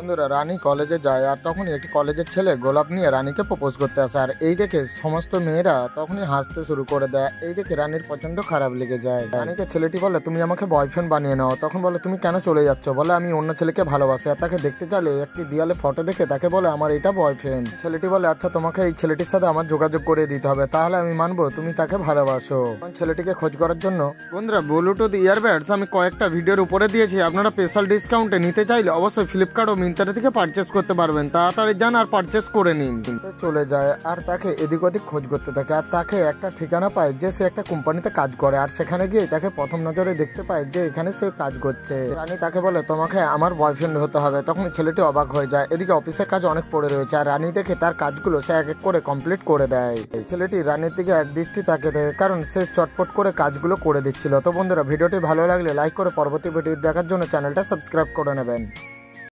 বন্ধুরা রানী কলেজে যায় আর তখনই একটি কলেজের ছেলে গোলাপ নিয়ে রানীকে প্রপোজ করতে আসে। আর এই দেখে সমস্ত মেয়েরা তখনই হাসতে শুরু করে দেয়। এই দেখে রানীর প্রচন্ড খারাপ লেগে যায়। রানীকে ছেলেটি বলে তুমি আমাকে বয়ফ্রেন্ড বানিয়ে নাও। তখন বলে তুমি কেন চলে যাচ্ছ? বলে আমি অন্য ছেলেকে ভালোবাসি। আর তাকে দেখতে চাইলে একটি দেয়ালে ফটো দেখে তাকে বলে আমার এটা বয়ফ্রেন্ড। ছেলেটি বলে আচ্ছা তোমাকে এই ছেলেটির সাথে আমার যোগাযোগ করে দিতে হবে, তাহলে আমি মানবো তুমি তাকে ভালোবাসো। ছেলেটিকে খোঁজ করার জন্য বন্ধুরা ব্লুটুথ ইয়ারবাডস আমি কয়েকটা ভিডিওর উপরে দিয়েছি, আপনারা স্পেশাল ডিসকাউন্টে নিতে চাইলে অবশ্যই ফ্লিপকার্ট ও মিন্ত্রা থেকে পারচেস করতে পারবেন। তাড়াতাড়ি যান আর পারচেস করে নিন। চলে যায় আর তাকে এদিক ওদিক খোঁজ করতে থাকে। আর তাকে একটা ঠিকানা পায় যে সে একটা কোম্পানিতে কাজ করে। আর সেখানে গিয়ে তাকে প্রথম নজরে দেখতে পায় যে এখানে সে কাজ করছে। রানী তাকে বলে তোমাকে আমার বয়ফ্রেন্ড হতে হবে। তখন ছেলেটি অবাক হয়ে যায়। এদিকে অফিসের কাজ অনেক পড়ে রয়েছে আর রানী দেখে তার কাজগুলো সে এক এক করে কমপ্লিট করে দেয়। ছেলেটি রানীর দিকে এক দৃষ্টি তাকিয়ে থাকে, কারণ সে চটপট করে কাজগুলো করে দিচ্ছিল। তো বন্ধুরা ভিডিওটি ভালো লাগলে লাইক করে পরবর্তী ভিডিও দেখার জন্য চ্যানেলটা সাবস্ক্রাইব করে নেবেন।